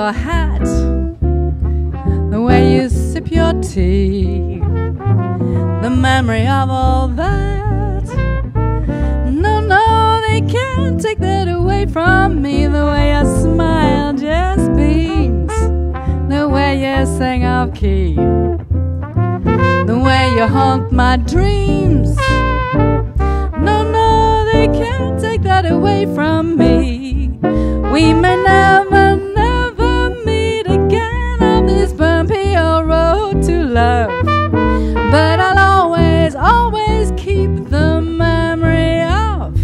your hat, the way you sip your tea, the memory of all that. No, no, they can't take that away from me. The way your smile just beams, the way you sing off key, the way you haunt my dreams. No, no, they can't take that away from me. We may never, never meet again on this bumpy old road to love, but I'll always, always keep the memory of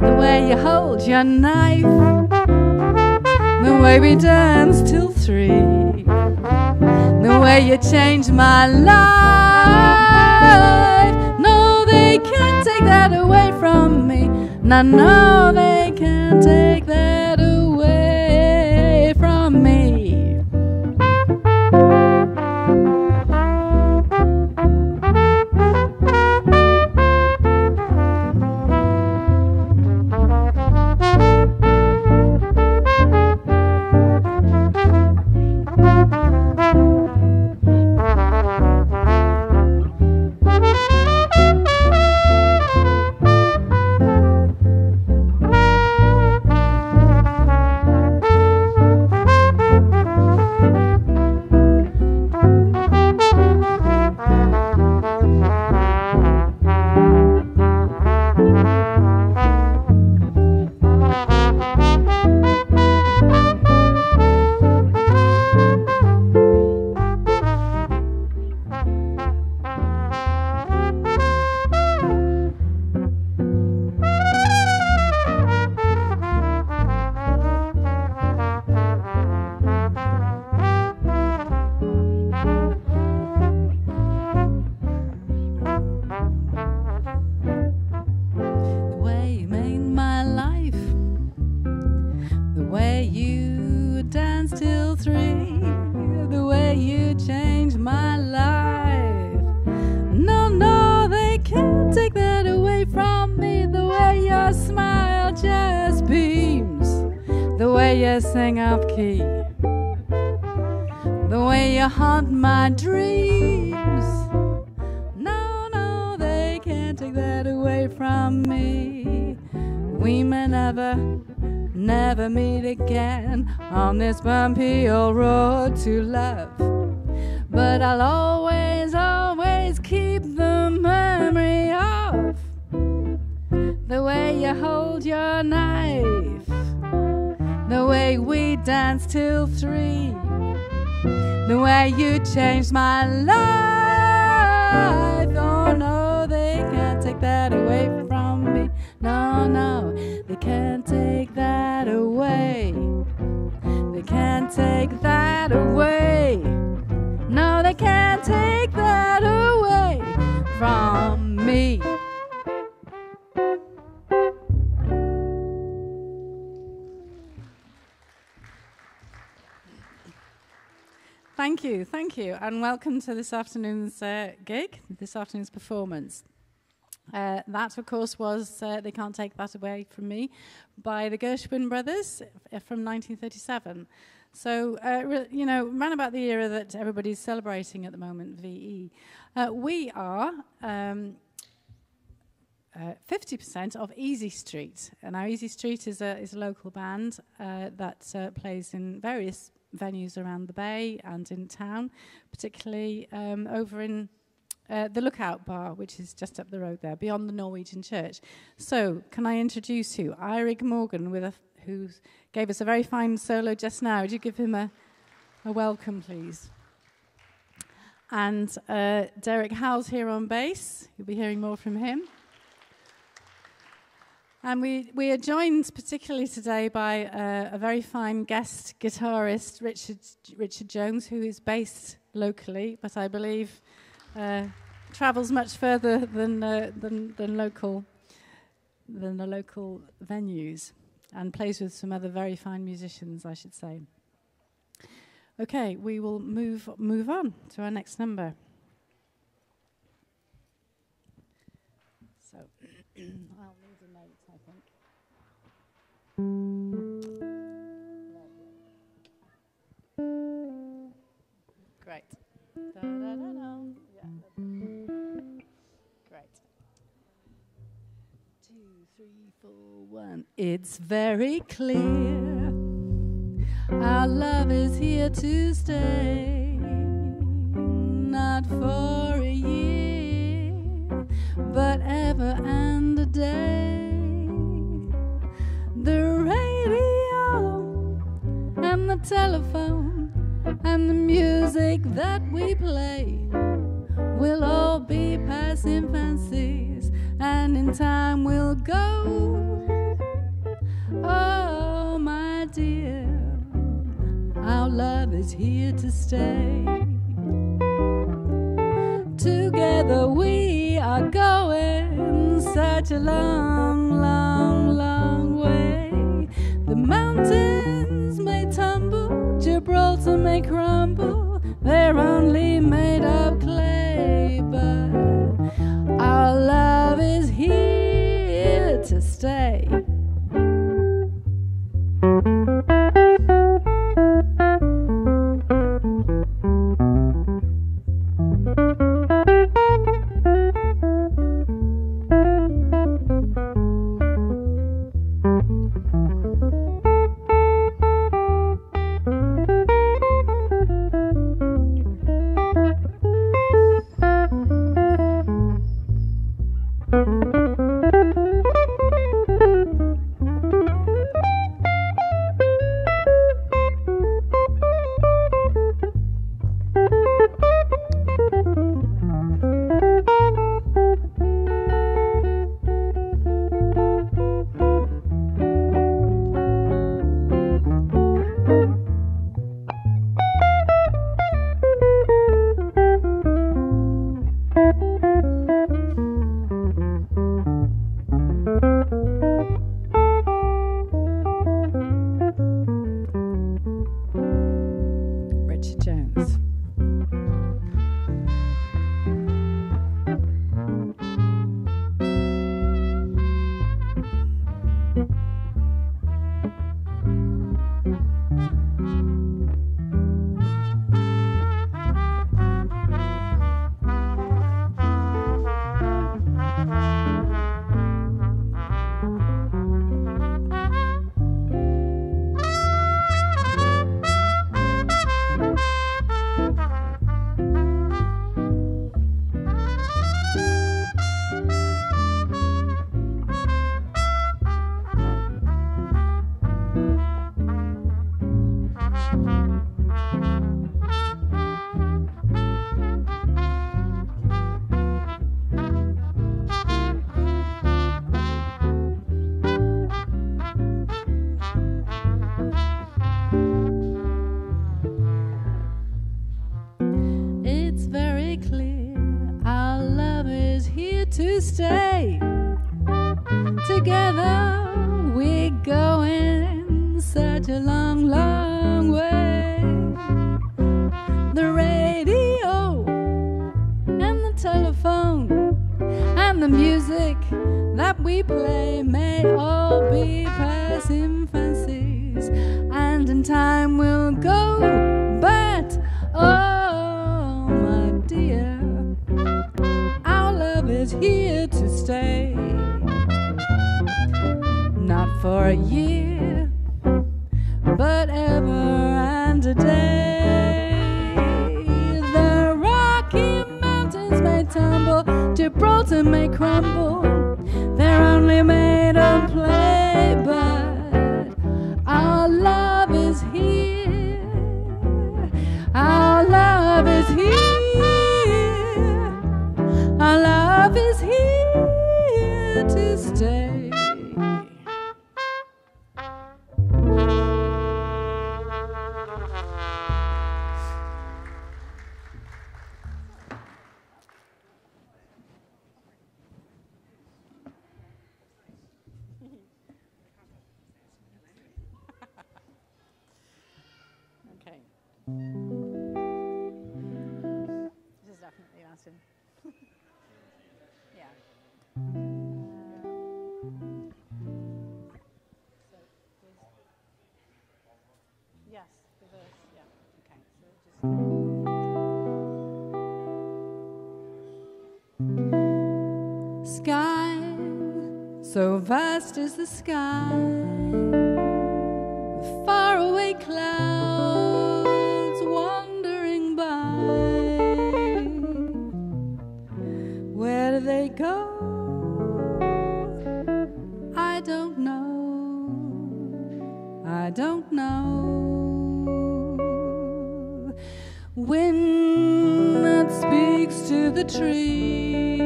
the way you hold your knife, the way we danced till 3, the way you changed my life. No, they can't take that away from me. No, no, they can't take that away from me. Sing off key, the way you haunt my dreams. No, no, they can't take that away from me. We may never, never meet again on this bumpy old road to love, but I'll always, always keep the memory of the way you hold your knife, the way we danced till 3, the way you changed my life. Oh no, they can't take that away from me. No, no, they can't take that away. They can't take that away. No, they can't take that away from me. Thank you, and welcome to this afternoon's gig, this afternoon's performance. That, of course, was They Can't Take That Away From Me by the Gershwin brothers from 1937. So, you know, round about the era that everybody's celebrating at the moment, VE. We are 50% of Easy Street. And now Easy Street is a local band that plays in various venues around the Bay and in town, particularly over in the Lookout Bar, which is just up the road there, beyond the Norwegian Church. So, can I introduce you? Eirik Morgan, who gave us a very fine solo just now. Would you give him a welcome, please? And Derek Howell's here on bass. You'll be hearing more from him. And we are joined particularly today by a very fine guest guitarist, Richard Jones, who is based locally, but I believe travels much further than the local venues, and plays with some other very fine musicians, I should say. Okay, we will move on to our next number. So I'll need a note, I think. 3, 4, 1. It's very clear our love is here to stay, not for a year, but ever and a day. The radio and the telephone and the music that we play will all be passing fancies, and in time we'll go. Oh, my dear, our love is here to stay. Together we are going such a long, long, long way. The mountains may tumble, Gibraltar may crumble, they're only made of clay, but our love is here to stay. To stay together, we're going such a long, long way. The radio and the telephone and the music that we play may all be passing fancies, and in time we'll go. But oh, my dear, is here to stay, not for a year, but ever and a day. The Rocky Mountains may tumble, Gibraltar may crumble, they're only made of clay, but our love is here, our love is here. Our love is here to stay. Okay. This is definitely awesome. Yeah. Yes, reverse. Yeah. Okay. So just. Sky So vast is the sky, with faraway clouds wandering by. Where do they go? I don't know. I don't know. Wind that speaks to the trees,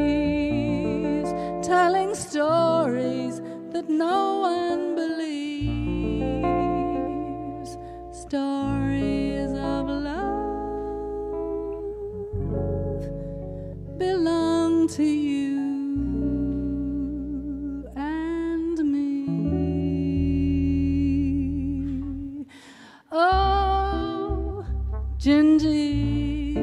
telling stories that no one believes, stories of love belong to you and me. Oh, Gingy,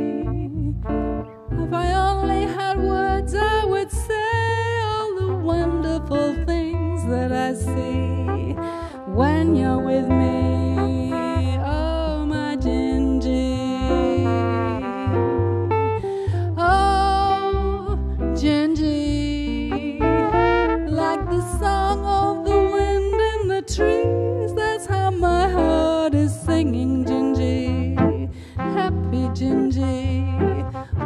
if I only had words I would say all the wonderful things that I see when you're with me. Oh, my Gingy. Oh, Gingy, like the song of the wind in the trees, that's how my heart is singing, Gingy. Happy Gingy,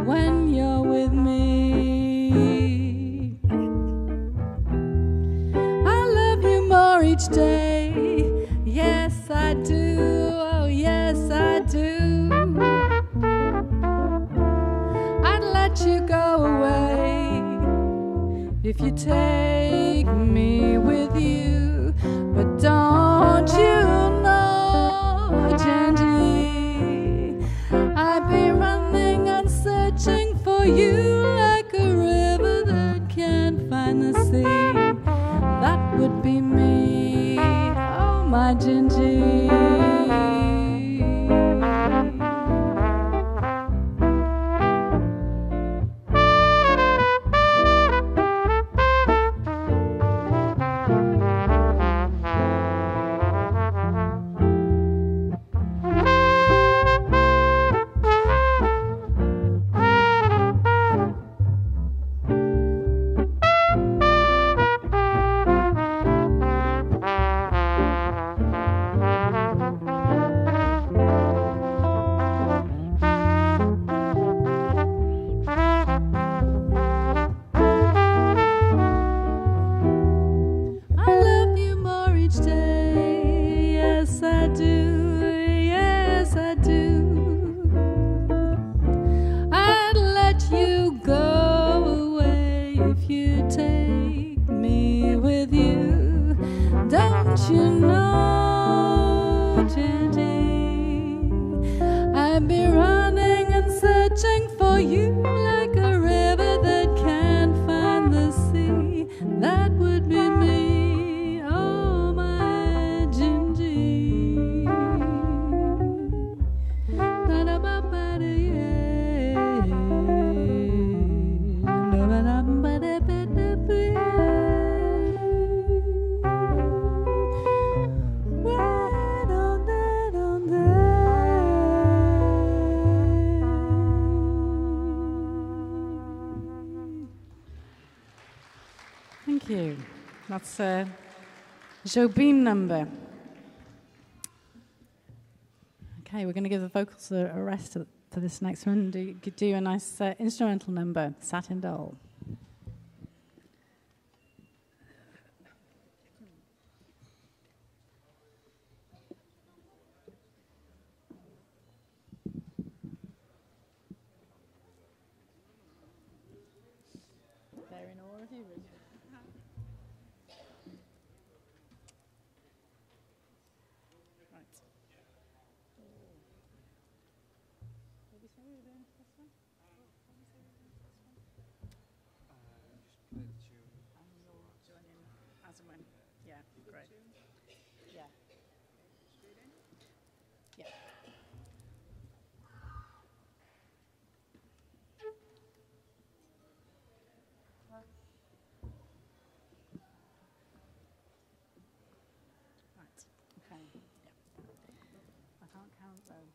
when you're with me. I love you more each day. Yes, I do. Oh, yes, I do. I'd let you go away if you take me with you. But don't you know, Gingy, I'd be running and searching for you like a river that can't find the sea. That would be me, oh my Gingy. Thank you. That's a Jobim number. Okay, we're going to give the vocals a rest for this next one. Do a nice instrumental number, Satin Doll. They're in all of you. Yeah, great. Yeah. Yeah. Right. Okay. Yeah. I can't count though.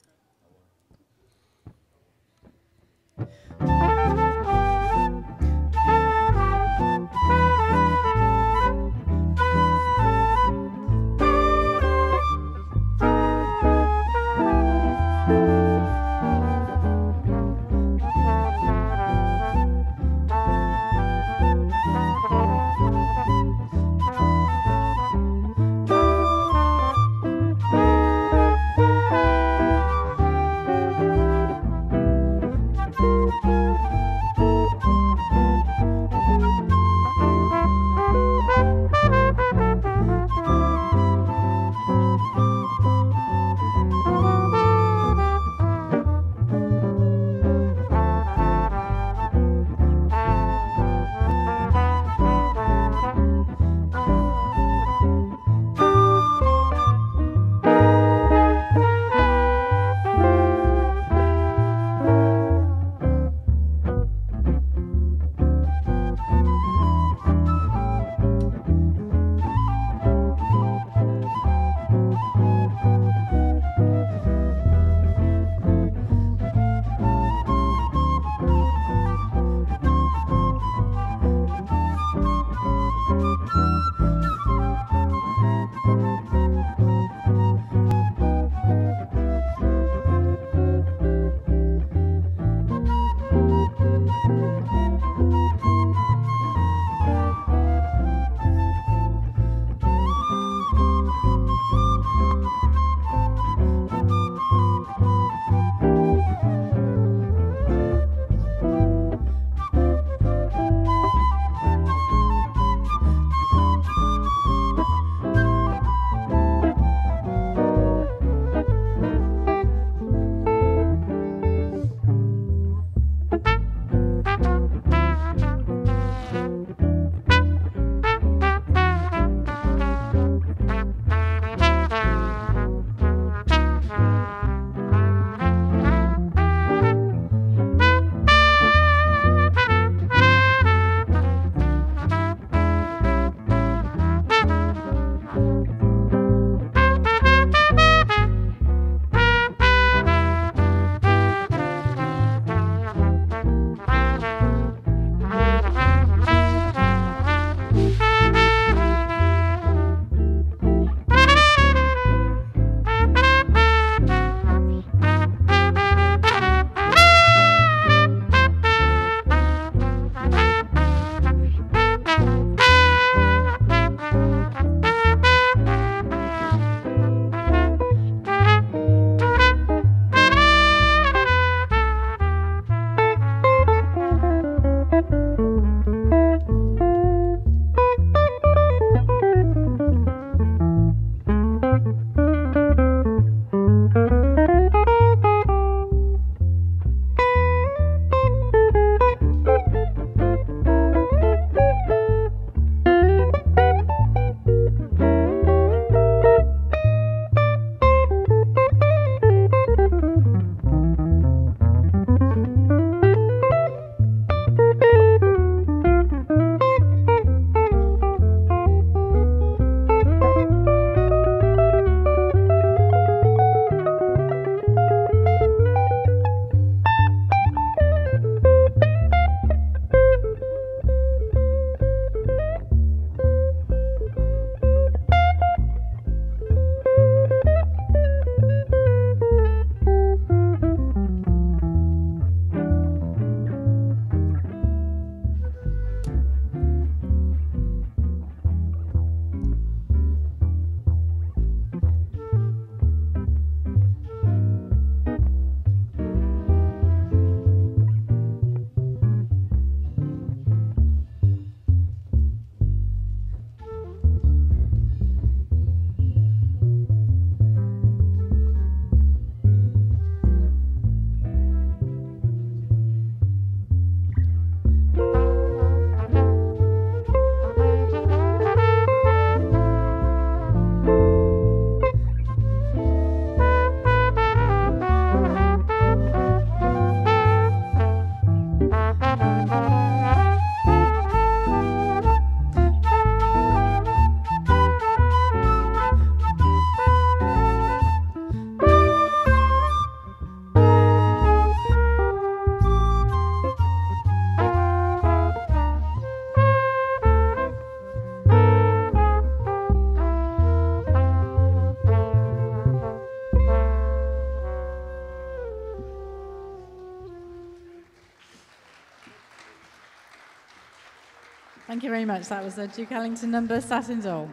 Thank you very much. That was the Duke Ellington number, Satin Doll.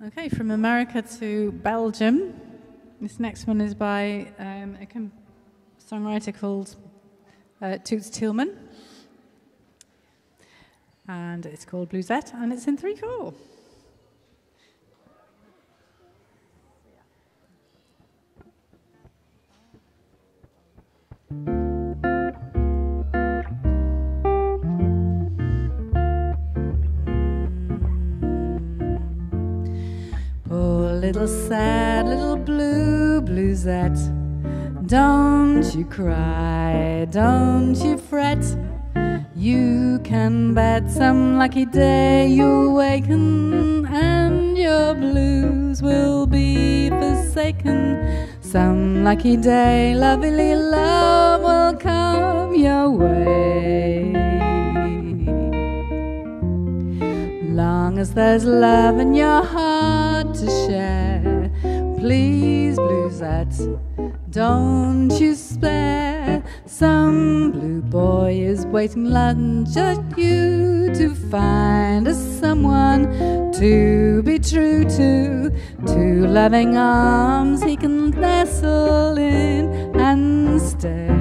Okay, from America to Belgium. This next one is by a songwriter called Toots Thielman. And it's called Bluesette, and it's in 3/4. Poor little sad little bluesette, don't you cry, don't you fret. You can bet some lucky day you'll waken and your blues will be forsaken. Some lucky day lovely love will come your way. Long as there's love in your heart to share, please bluesette, don't you spare. Some blue boy is waiting lunch at you to find us someone to be true to. Two loving arms he can nestle in and stay.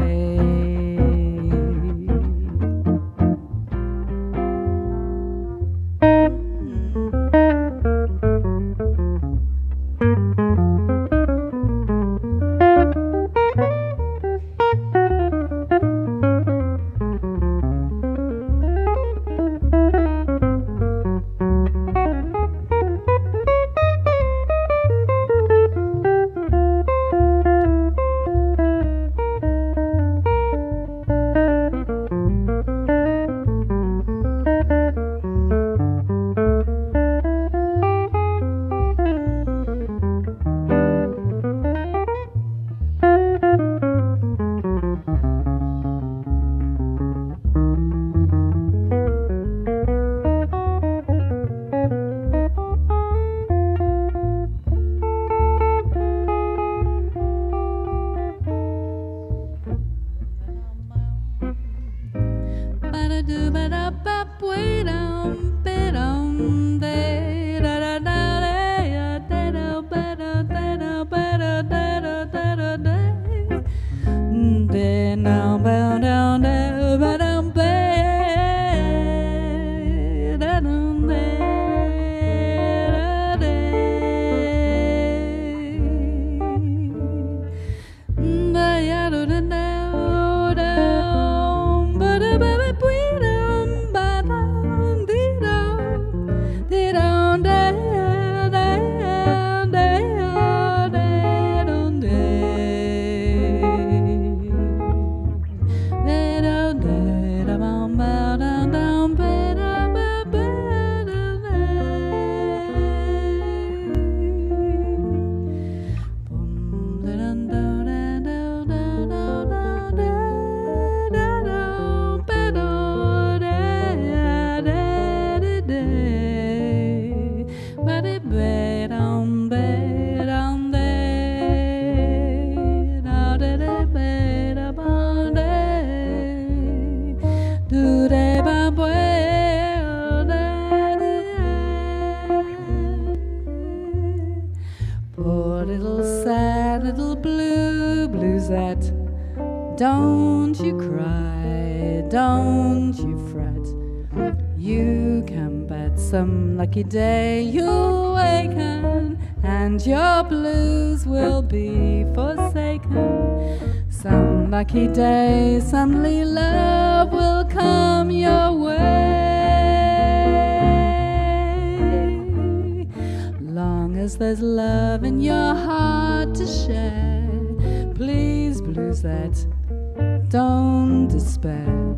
Poor little sad little bluesette, don't you cry, don't you fret. You can bet some lucky day you'll waken and your blues will be forsaken. Some lucky day suddenly love will come your way. Long as there's love in your heart to share, please bluesette, don't despair.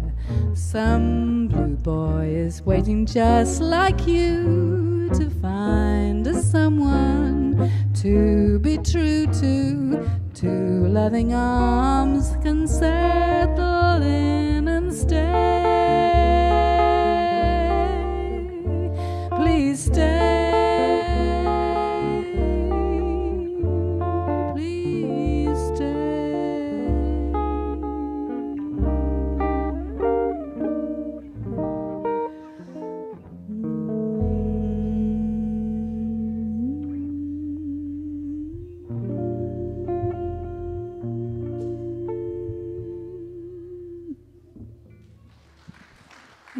Some blue boy is waiting just like you to find us someone to be true to. Two loving arms can settle in and stay. Please stay. Please stay.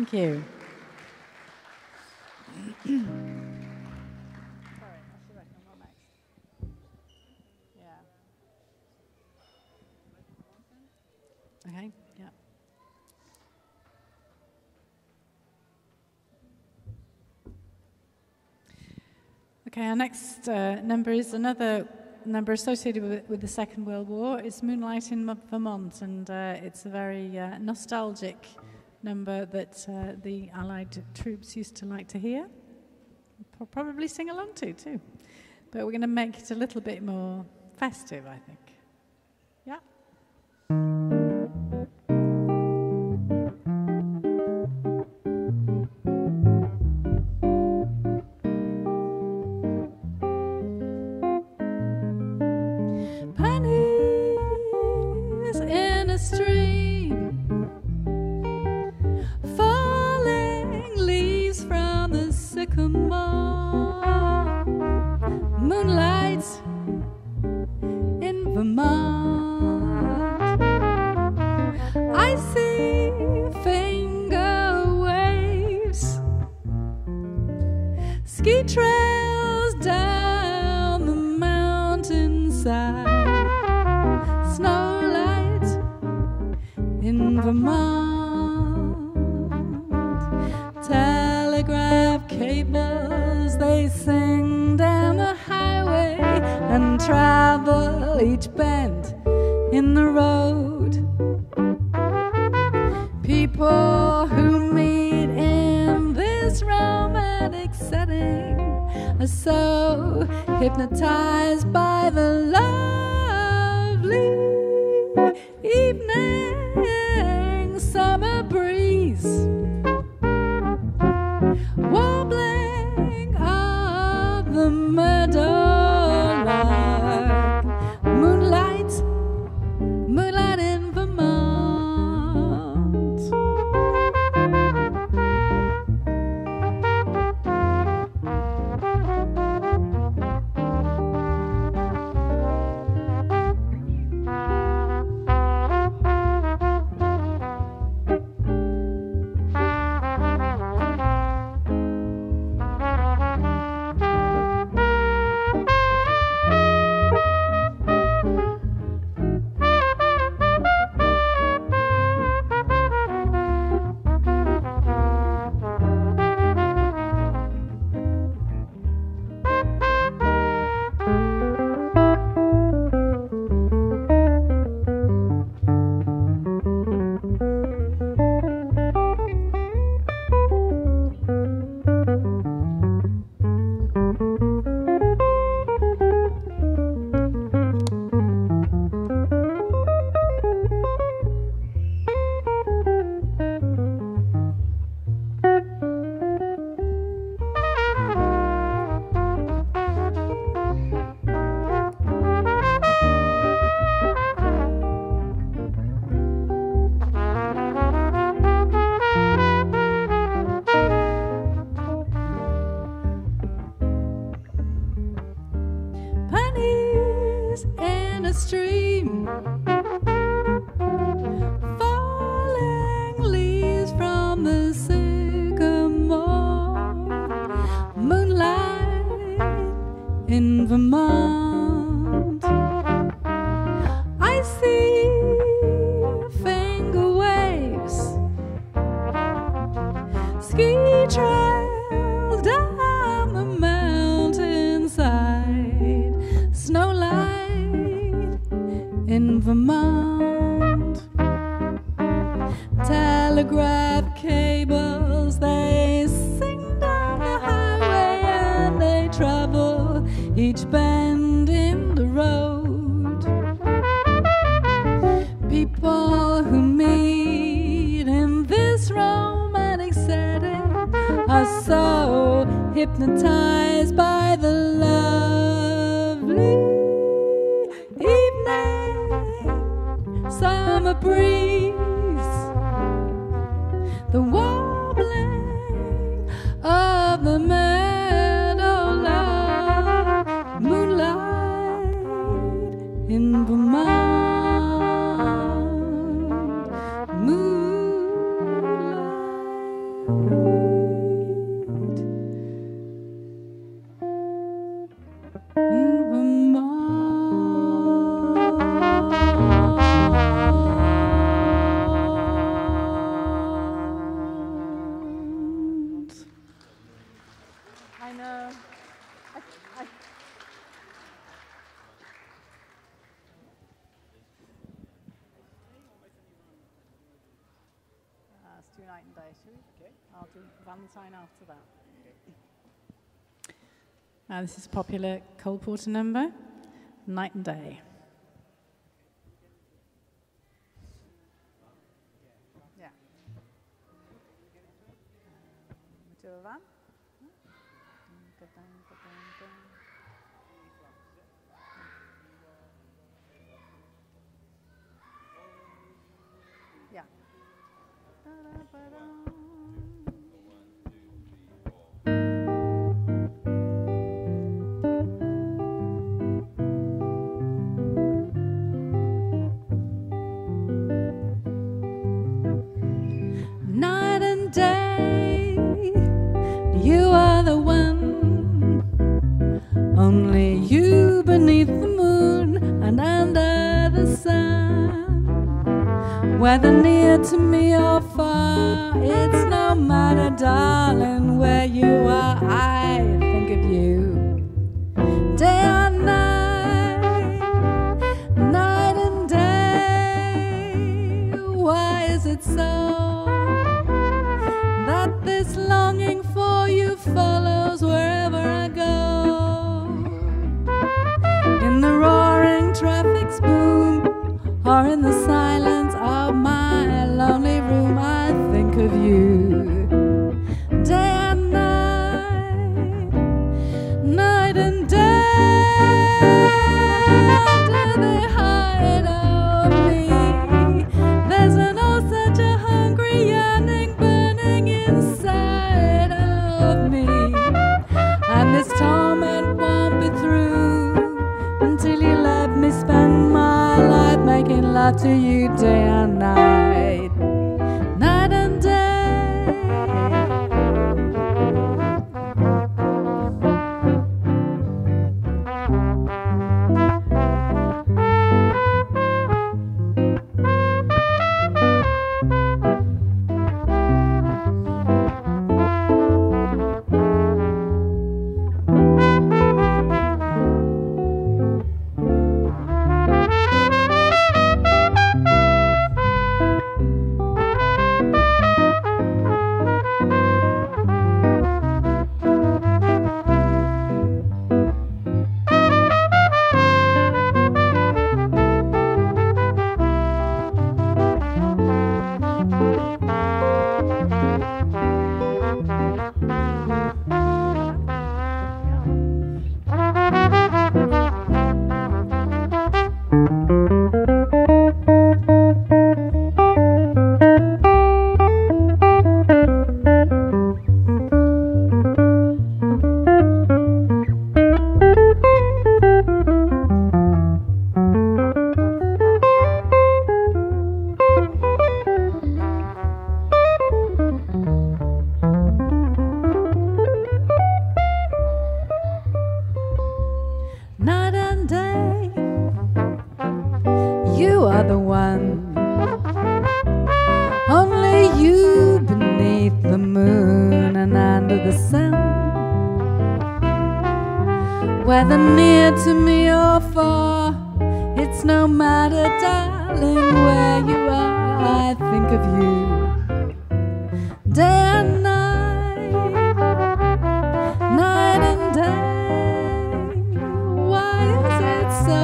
Thank you. Sorry, I should reckon what next. Yeah. Okay, yeah. Okay, our next number is another number associated with the Second World War. It's Moonlight in Vermont, and it's a very nostalgic number that the Allied troops used to like to hear. Probably sing along to, too. But we're going to make it a little bit more festive, I think. Yeah. Pennies in a stream, falling leaves from the sycamore, moonlight in Vermont. I see finger waves, ski trails down the mountainside, snowlight in Vermont. Telegraph cables, they sing down the highway and travel each bend in the road. People who meet in this romantic setting are so hypnotized by the lovely evening summer breeze, warbling of the meadowlark, moonlight in Vermont. In a stream, falling leaves from the sycamore, moonlight in Vermont. I see finger waves, ski trails down the mountainside, snowlight in Vermont. Telegraph cables, they sing down the highway and they travel each bend in the road. People who meet in this romantic setting are so hypnotized by the lovely summer breeze, the warbling of the meadowlark, moonlight in Vermont, moonlight do Night and Day, shall we? Okay. I'll do Valentine after that. Now this is a popular Cole Porter number, Night and Day. Yeah. Do a van. Yeah. Night and day, you are the one, only you beneath the moon and under the sun. Whether near to me or far, it's no matter, darling, where you are, I think of you. Day or night, night and day, why is it so that this longing for you follows wherever I go? In the roaring traffic's boom, or in the silence of my lonely room, I think of you. Day and night, night and day, do they hide of me? There's an oh such a hungry yearning burning inside of me, and this torment won't be through until you let me spend my life making love to you day and night, night and day. Night and day, you are the one, only you beneath the moon and under the sun. Whether near to me or far, it's no matter, darling, where you are, I think of you. Day and night, night and day, so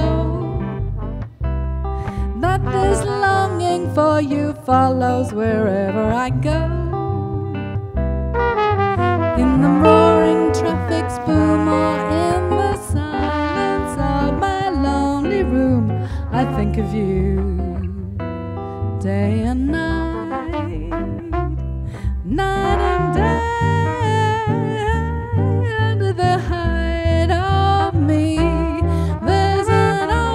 that this longing for you follows wherever I go. In the roaring traffic's boom or in the silence of my lonely room, I think of you. Day and night, night and day, under the hide of me,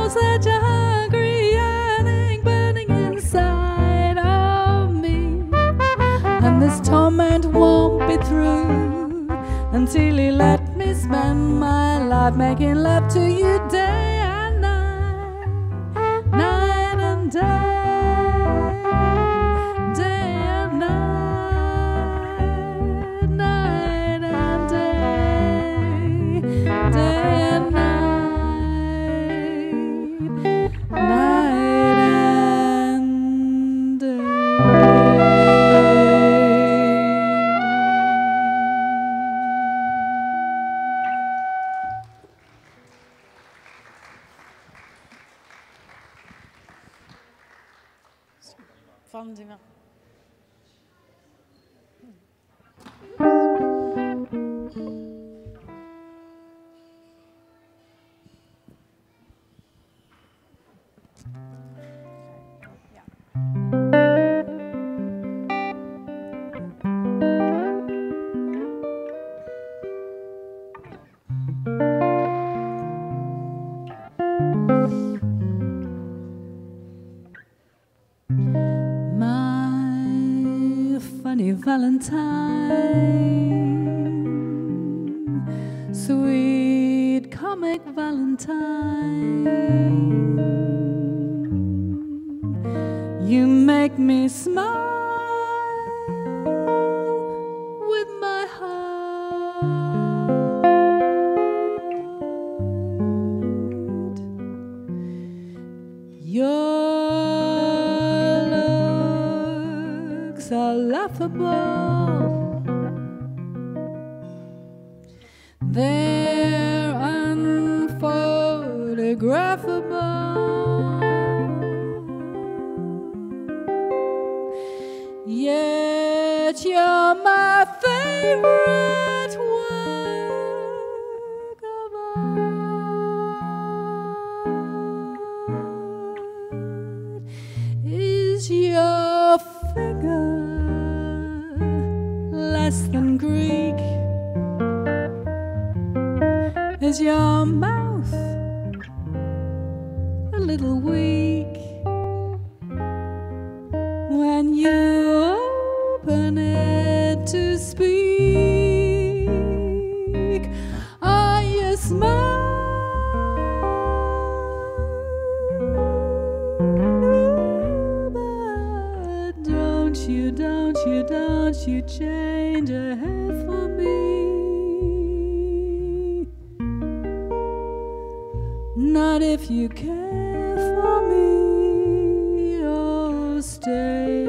such a hungry yearning burning inside of me, and this torment won't be through until you let me spend my life making love to you day and night, night and day. Night and day. Valentijn. Valentine, sweet comic Valentine, you make me smile with my heart. Your looks are laughable, they're unphotographable, yet you're my favorite work of art. Is your figure less than Greek? Is your mouth a little weak when you open it to speak? Are you smart? But don't you change a hair for me? Not if you care for me. Oh, stay,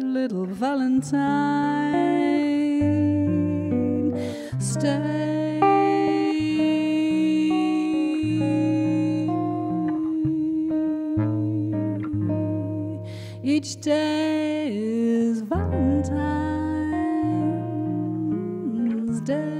little Valentine, stay. Each day is Valentine's Day.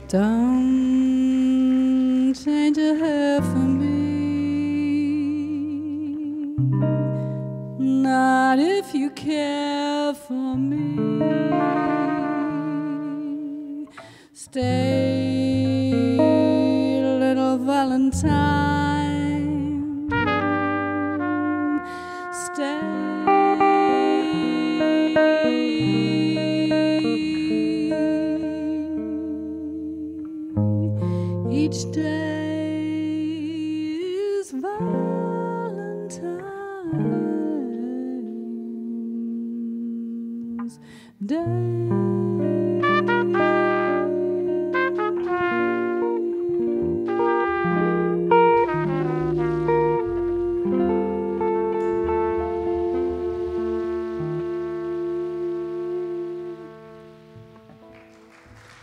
Don't change a hair for me, not if you care for me. Stay, little Valentine, stay. Each day is Valentine's Day.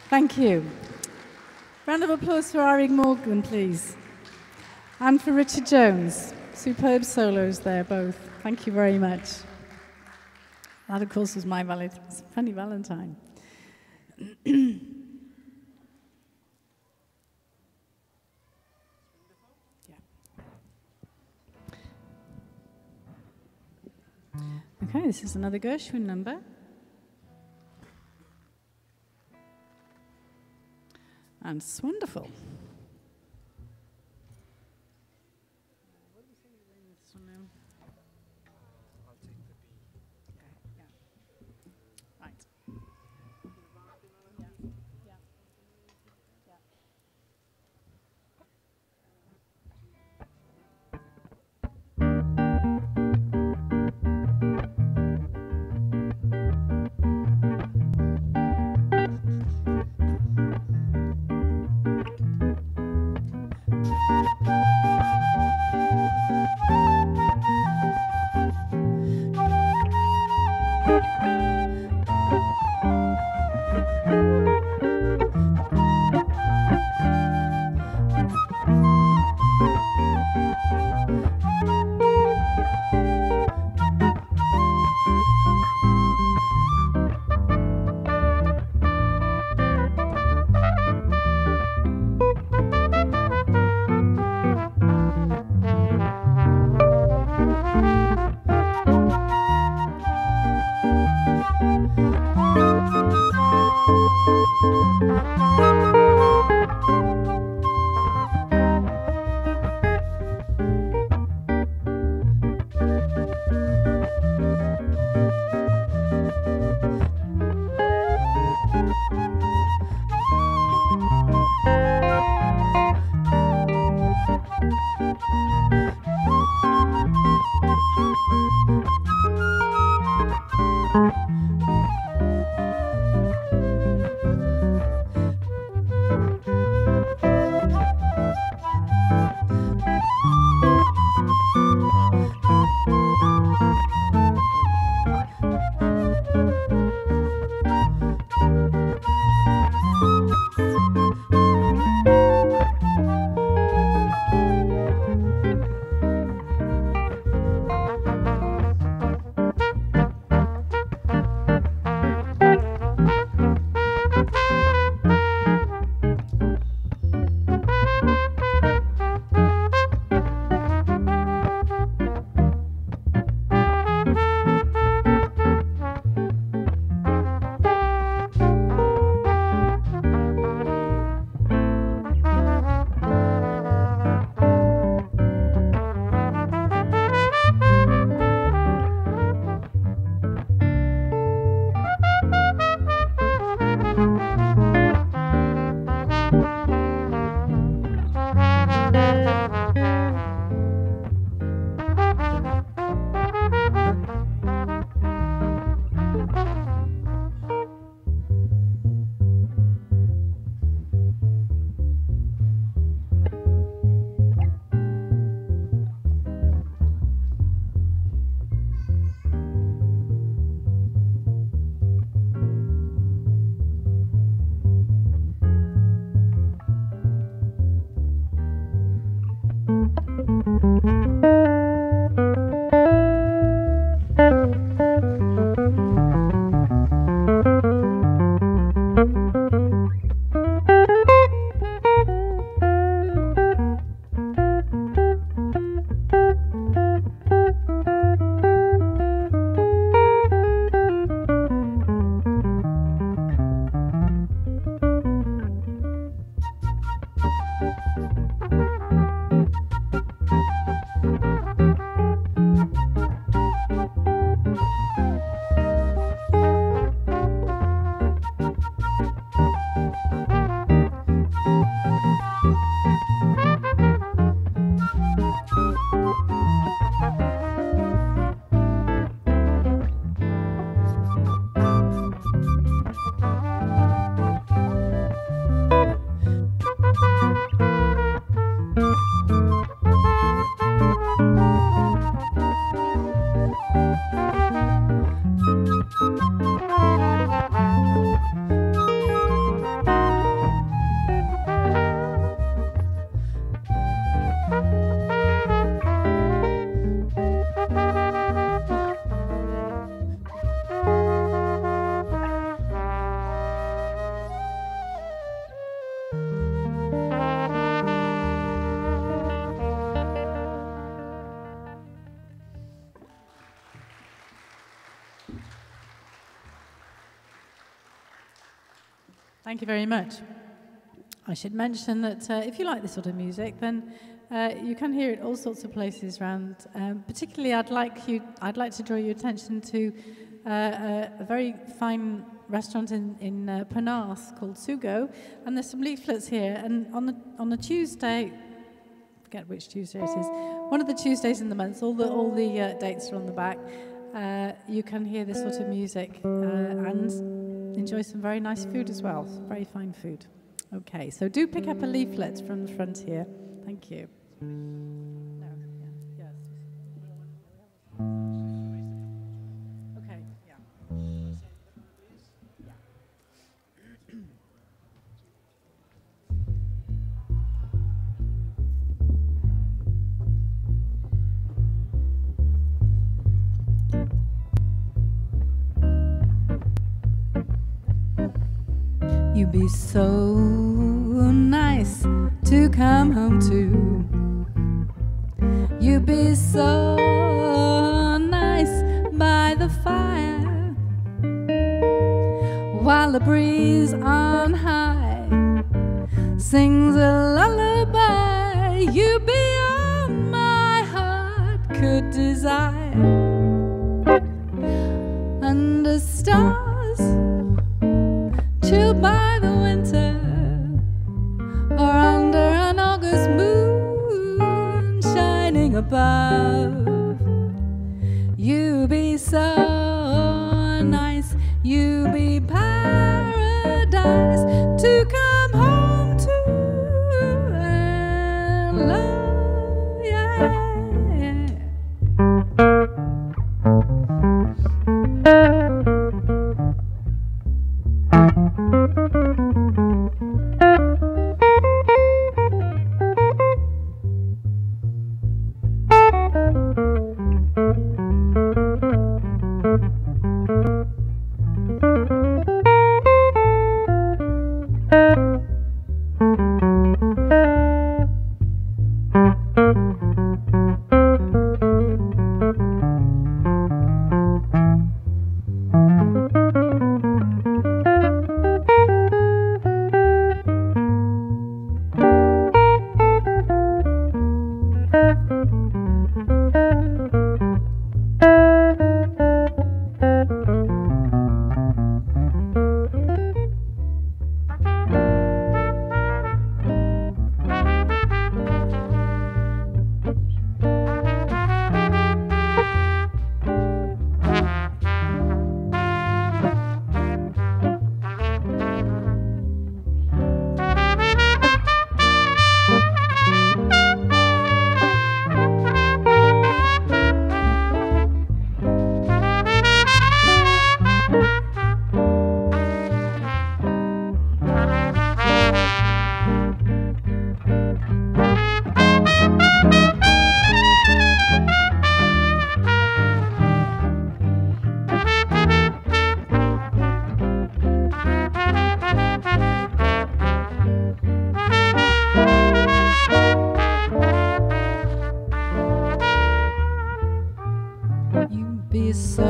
Thank you. Round of applause for Ari Morgan, please. And for Richard Jones. Superb solos there, both. Thank you very much. That, of course, was my funny Valentine. Okay, this is another Gershwin number. And it's wonderful. Thank you very much. I should mention that if you like this sort of music, then you can hear it all sorts of places around. Particularly, I'd like to draw your attention to a very fine restaurant in Penarth called Sugo, and there's some leaflets here. And on a Tuesday, forget which Tuesday it is, one of the Tuesdays in the month, all the dates are on the back. You can hear this sort of music and enjoy some very nice food as well. Very fine food. Okay, so do pick up a leaflet from the front here. Thank you. Okay, yeah. You'd be so nice to come home to. You'd be so nice by the fire, while the breeze on high sings a lullaby. You'd be all my heart could desire, under stars chilled by the winter, or under an August moon shining above. You be so nice, you be paradise to come home to and love, yeah. Be so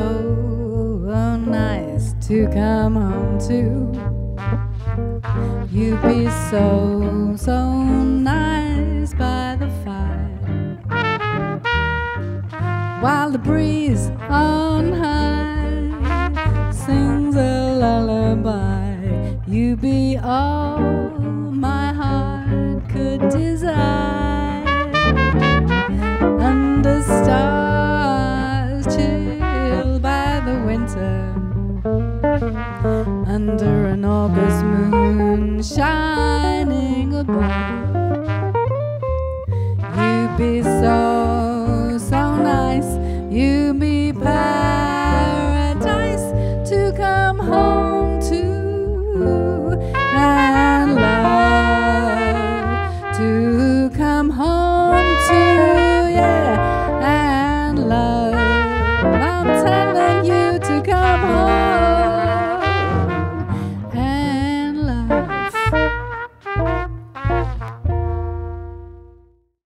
nice to come home to. You be so, so nice by the fire, while the breeze on high sings a lullaby. You be all my heart could desire, under stars chilled by the winter, under an August moon shining above. You be so, so nice, you be